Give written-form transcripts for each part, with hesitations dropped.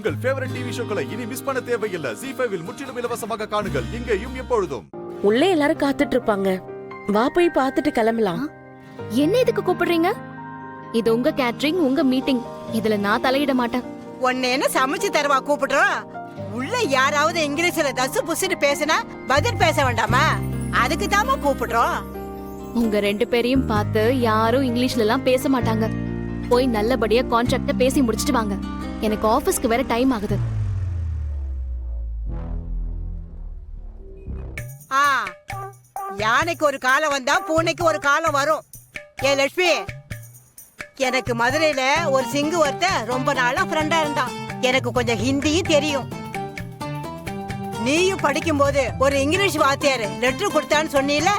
உங்கள் favourite TV ஷோக்களை இனி miss பண்ண தேவையில்லை. ZEE5 இல் முற்றிலும் இலவசமாக காணுங்கள். இங்கேயும் எப்பொழுதும். உள்ளே எல்லாரும் காத்துட்டு இருப்பாங்க. வா போய் பார்த்துட்டு கிளம்பலாம். என்ன இதுக்கு கூப்பிடுறீங்க? இது உங்க கேட்டரிங், உங்க மீட்டிங். இதுல நான் தலையிட மாட்டேன். உன்னை என்ன சமைச்சு தரவா கூப்பிடுறோம்? உள்ள யாராவது இங்கிலீஷ்ல தசு புசுன்னு பேசினா பதில் பேச வேண்டாமா? அதுக்கு தாமா கூப்பிடுறோம். உங்க 2 பேரையும் பார்த்து யாரும் இங்கிலீஷ்ல எல்லாம் பேச மாட்டாங்க. போய் நல்லபடியா கான்ட்ராக்ட பேசி முடிச்சிட்டு வாங்க. எனக்கு ஆபீஸ்க்கு வேற டைம் ஆகுது. யானைக்கு ஒரு காலம் வந்தா பூனைக்கு ஒரு காலம் வரும். ஏ லட்சுமி, எனக்கு மதுரையில ஒரு சிங்கு ஒருத்தன் ரொம்ப நாளா ஃப்ரெண்டா இருந்தான். எனக்கு கொஞ்சம் ஹிந்தியும் தெரியும். நீயும் படிக்கும் போது ஒரு இங்கிலீஷ் வாத்தியாரு லெட்டர் கொடுத்தான்னு சொன்னீல,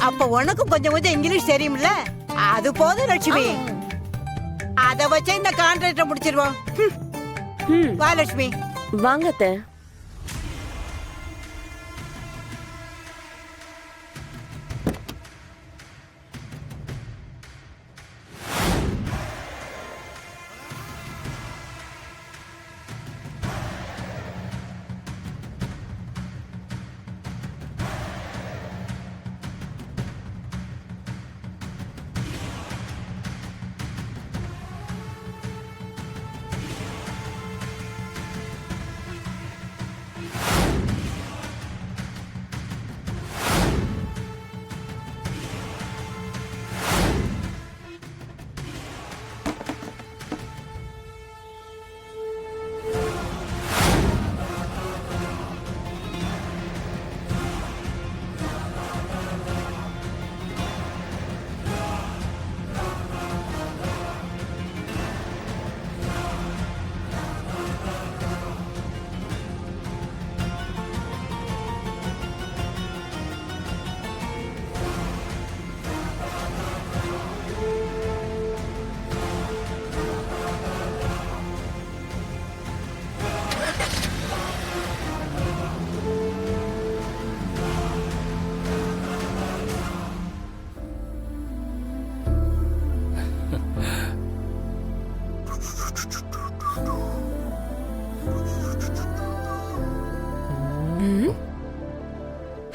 அப்ப உனக்கும் கொஞ்சம் கொஞ்சம் இங்கிலீஷ் தெரியும்ல? அது போதும் லட்சுமி. அத வச்சு இந்த கான்ட்ராக்ட முடிச்சிருவோம். வா லட்சுமி. வாங்க அத்தை.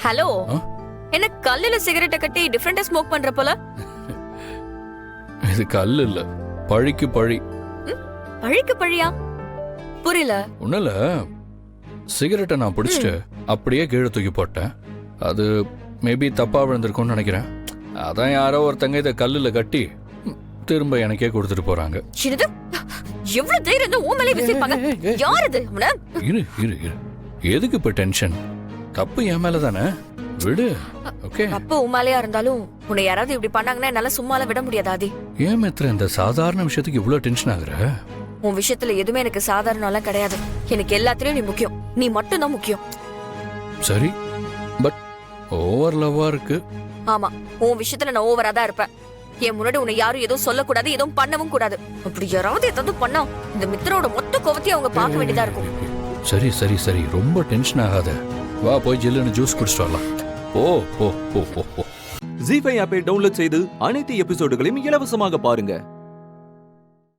ஹலோ, என்ன கல்லுல சிகரெட்டை கட்டி டிஃபரெண்டா ஸ்மோக் பண்ற போல? இது கல்லு இல்ல, பழிக்கு பழி. பழிக்கு பழியா? புரியல. ஒண்ணுல, சிகரெட்டை நான் பிடிச்சிட்டு அப்படியே கீழே தூக்கி போட்டேன். அது மேபி தப்பா விழுந்திருக்கும்னு நினைக்கிறேன். அதான் யாரோ ஒருத்தங்க இதை கல்லுல கட்டி திரும்ப எனக்கே கொடுத்துட்டு போறாங்க. எவ்வளவு தைரியம் இருந்தா உன் மேலே விசிப்பாங்க? யார் இது? இரு இரு இரு, எதுக்கு இப்ப டென்ஷன்? தப்பு என் மேல தானே, விடு. ஓகே, தப்பு உன் மேலயா இருந்தாலும் உன்னை யாராவது இப்படி பண்ணாங்கன்னா என்னால சும்மால விட முடியாது ஆதி. ஏன் மித்ரா இந்த சாதாரண விஷயத்துக்கு இவ்வளவு டென்ஷன் ஆகுற? உன் விஷயத்துல எதுவுமே எனக்கு சாதாரணம் எல்லாம் கிடையாது. எனக்கு எல்லாத்துலயும் நீ முக்கியம். நீ மட்டும் தான் முக்கியம். சரி, பட் ஓவர் லவ்வா இருக்கு. ஆமா, உன் விஷயத்துல நான் ஓவரா தான் இருப்பேன். என் முன்னாடி உன்னை யாரும் எதுவும் சொல்லக்கூடாது, எதுவும் பண்ணவும் கூடாது. அப்படி யாராவது ஏதாவது பண்ணா இந்த மித்ரோட மொத்த கோவத்தையும் அவங்க பார்க்க வேண்டியதா இருக்கும். சரி சரி சரி, ரொம்ப டென்ஷன் ஆகாத. வா போய் ஜில்லுன்னு ஜூஸ் குடிச்சிட்டு வரலாம். ஓ ஓ ஓ ஓ. ZEE5 ஆப்பை டவுன்லோட் செய்து அனைத்து எபிசோடுகளையும் இலவசமாக பாருங்க.